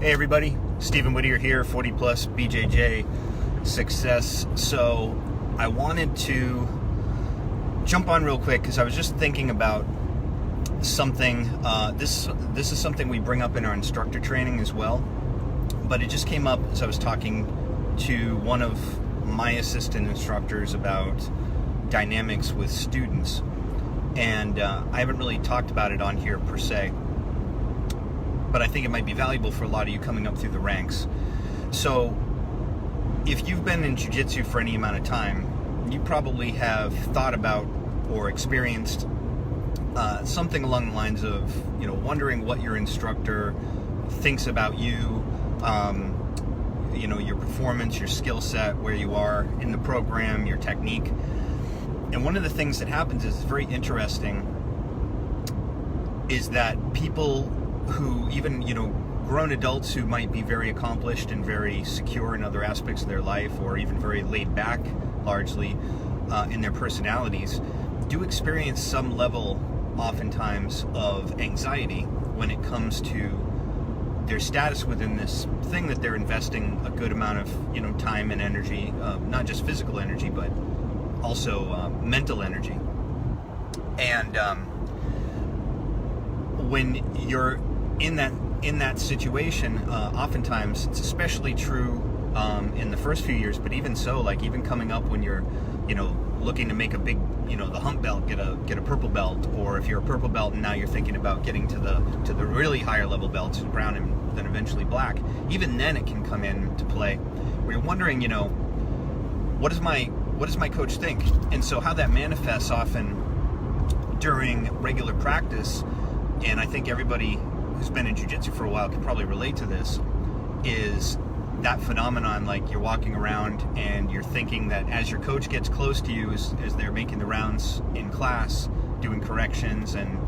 Hey everybody, Stephen Whittier here, 40 plus BJJ success. So I wanted to jump on real quick because I was just thinking about something. This is something we bring up in our instructor training as well, but it just came up as I was talking to one of my assistant instructors about dynamics with students, and I haven't really talked about it on here per se, but I think it might be valuable for a lot of you coming up through the ranks. So if you've been in Jiu-Jitsu for any amount of time, you probably have thought about or experienced something along the lines of, wondering what your instructor thinks about you, your performance, your skill set, where you are in the program, your technique. And one of the things that happens is very interesting is that people who even, grown adults who might be very accomplished and very secure in other aspects of their life, or even very laid back largely in their personalities, do experience some level oftentimes of anxiety when it comes to their status within this thing that they're investing a good amount of time and energy, not just physical energy but also mental energy. And when you're in that situation, oftentimes it's especially true in the first few years, but even so, like even coming up when you're looking to make a big the hump belt, get a purple belt, or if you're a purple belt and now you're thinking about getting to the really higher level belts, brown and then eventually black, even then it can come into play where you're wondering, what does my coach think? And so how that manifests often during regular practice, and I think everybody who's been in jiu-jitsu for a while can probably relate to this, is that phenomenon, like you're walking around and you're thinking that as your coach gets close to you, as they're making the rounds in class, doing corrections and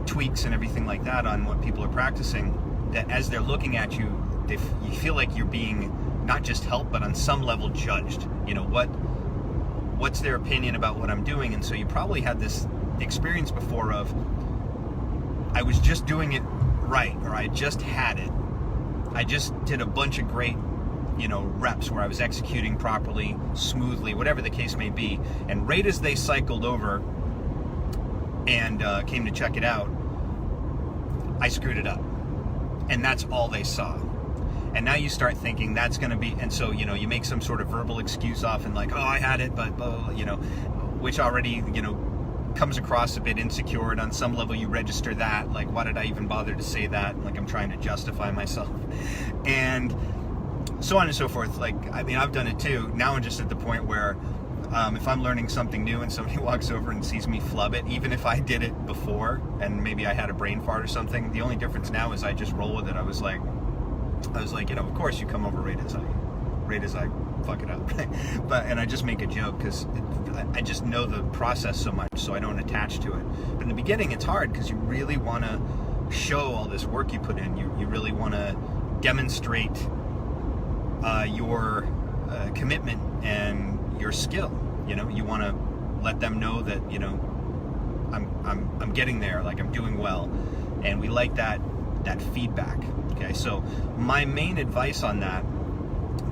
tweaks and everything like that on what people are practicing, that as they're looking at you, you feel like you're being not just helped, but on some level judged. What's their opinion about what I'm doing? And so you probably had this experience before of, I was just doing it right, or I just had it. I just did a bunch of great, reps where I was executing properly, smoothly, whatever the case may be. And right as they cycled over and came to check it out, I screwed it up. And that's all they saw. And now you start thinking that's going to be, and so, you make some sort of verbal excuse often like, oh, I had it, but, which already, comes across a bit insecure, and on some level you register that, like, why did I even bother to say that? Like, I'm trying to justify myself. And so on and so forth. Like, I've done it too. Now I'm just at the point where if I'm learning something new and somebody walks over and sees me flub it, even if I did it before and maybe I had a brain fart or something, the only difference now is I just roll with it. I was like, of course you come over right as I fuck it up. And I just make a joke because I just know the process so much, so I don't attach to it. But in the beginning it's hard because you really want to show all this work you put in. You really want to demonstrate your commitment and your skill. You want to let them know that I'm getting there, like I'm doing well, and we like that feedback. Okay, so my main advice on that,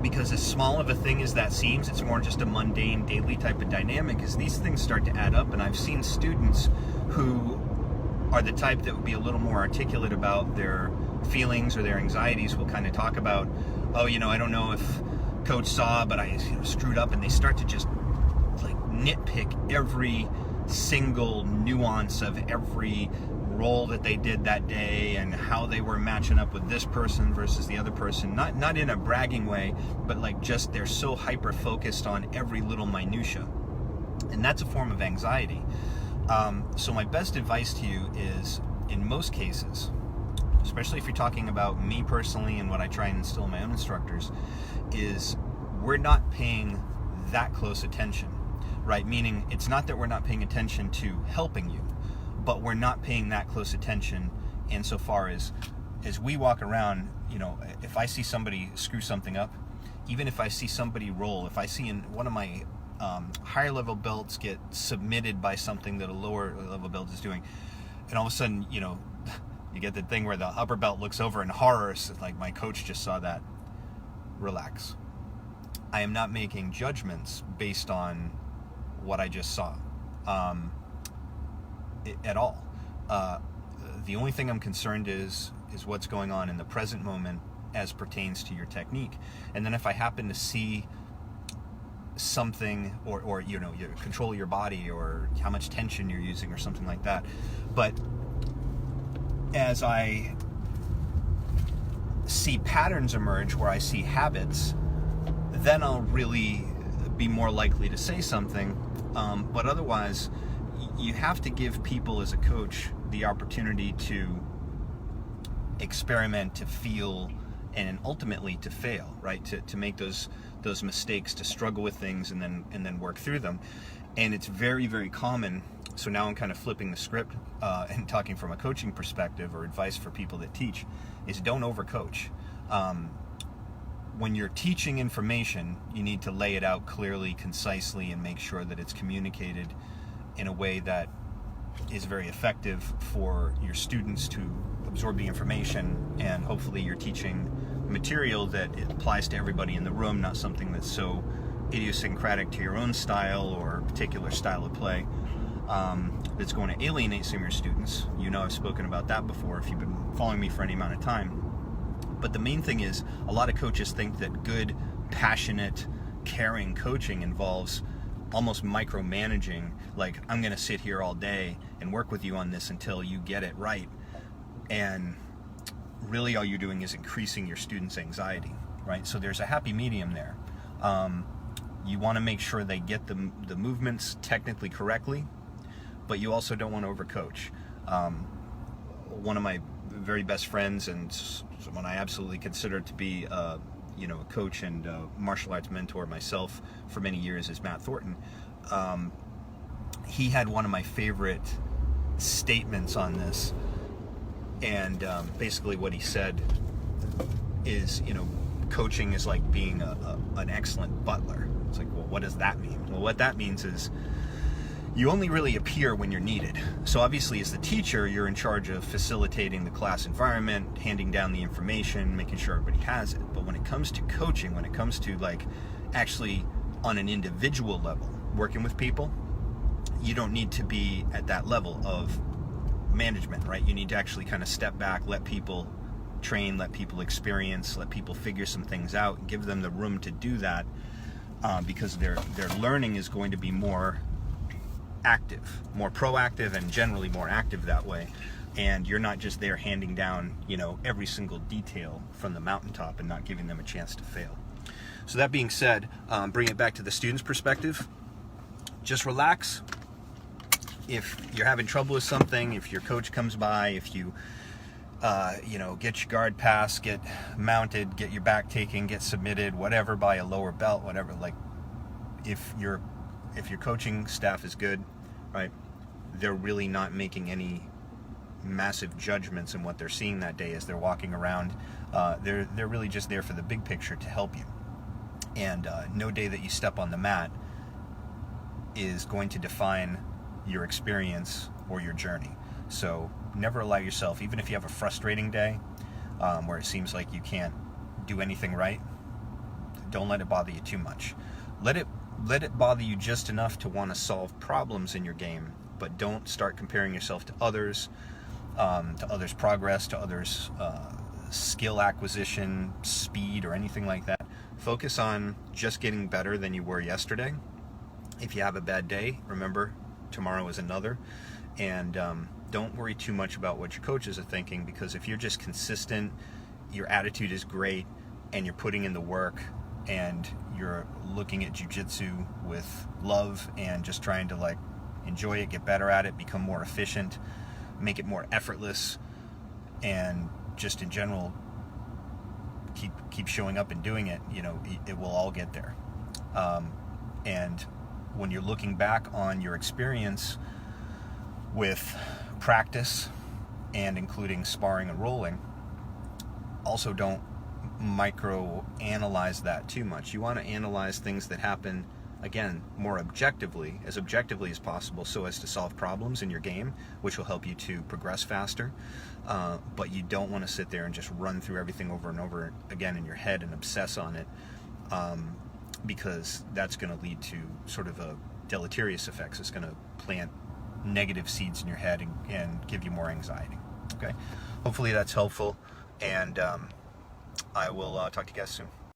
because as small of a thing as that seems, it's more just a mundane daily type of dynamic, is these things start to add up. And I've seen students who are the type that would be a little more articulate about their feelings or their anxieties will kind of talk about, oh, I don't know if coach saw, but I screwed up, and they start to just like nitpick every single nuance of every role that they did that day and how they were matching up with this person versus the other person, not in a bragging way, but like just they're so hyper focused on every little minutia, and that's a form of anxiety. So my best advice to you is, in most cases, especially if you're talking about me personally and what I try and instill in my own instructors, is we're not paying that close attention, right? Meaning it's not that we're not paying attention to helping you, but we're not paying that close attention insofar as we walk around, if I see somebody screw something up, even if I see somebody roll, if I see in one of my higher level belts get submitted by something that a lower level belt is doing, and all of a sudden, You get the thing where the upper belt looks over in horror, so like, my coach just saw that. Relax. I am not making judgments based on what I just saw at all. The only thing I'm concerned is what's going on in the present moment as pertains to your technique. And then if I happen to see something, or you control your body, or how much tension you're using, or something like that. But as I see patterns emerge, where I see habits, then I'll really be more likely to say something. But otherwise, you have to give people, as a coach, the opportunity to experiment, to feel, and ultimately to fail, right? To make those mistakes, to struggle with things, and then work through them. And it's very, very common. So now I'm kind of flipping the script and talking from a coaching perspective, or advice for people that teach, is don't overcoach. When you're teaching information, you need to lay it out clearly, concisely, and make sure that it's communicated in a way that is very effective for your students to absorb the information, and hopefully you're teaching material that it applies to everybody in the room, not something that's so idiosyncratic to your own style or particular style of play that's going to alienate some of your students. I've spoken about that before if you've been following me for any amount of time. But the main thing is, a lot of coaches think that good, passionate, caring coaching involves almost micromanaging, like, I'm going to sit here all day and work with you on this until you get it right. And really all you're doing is increasing your students' anxiety, right? So there's a happy medium there. You want to make sure they get the movements technically correctly, but you also don't want to overcoach. One of my very best friends, and someone I absolutely consider to be a coach and martial arts mentor myself for many years, is Matt Thornton. He had one of my favorite statements on this, and basically what he said is, coaching is like being an excellent butler. It's like, well, what does that mean? Well, what that means is you only really appear when you're needed. So obviously, as the teacher, you're in charge of facilitating the class environment, handing down the information, making sure everybody has it. But when it comes to coaching, when it comes to like actually on an individual level, working with people, you don't need to be at that level of management, right? You need to actually kind of step back, let people train, let people experience, let people figure some things out, give them the room to do that, because their learning is going to be more active, more proactive, and generally more active that way. And you're not just there handing down, every single detail from the mountaintop and not giving them a chance to fail. So that being said, bring it back to the student's perspective. Just relax. If you're having trouble with something, if your coach comes by, if you get your guard pass, get mounted, get your back taken, get submitted, whatever, by a lower belt, whatever, like, if your coaching staff is good, right, they're really not making any massive judgments in what they're seeing that day as they're walking around. They're really just there for the big picture to help you. And no day that you step on the mat is going to define your experience or your journey. So never allow yourself, even if you have a frustrating day where it seems like you can't do anything right, don't let it bother you too much. Let it bother you just enough to want to solve problems in your game, but don't start comparing yourself to others' progress, to others' skill acquisition, speed, or anything like that. Focus on just getting better than you were yesterday. If you have a bad day, remember, tomorrow is another. And don't worry too much about what your coaches are thinking, because if you're just consistent, your attitude is great, and you're putting in the work, and you're looking at jiu-jitsu with love and just trying to like enjoy it, get better at it, become more efficient, make it more effortless, and just in general keep showing up and doing it, it will all get there. And when you're looking back on your experience with practice, and including sparring and rolling, also don't micro analyze that too much. You want to analyze things that happen again, more objectively as possible, so as to solve problems in your game, which will help you to progress faster. But you don't want to sit there and just run through everything over and over again in your head and obsess on it, because that's going to lead to sort of a deleterious effects. It's going to plant negative seeds in your head and give you more anxiety. Okay, hopefully that's helpful, and I will talk to you guys soon.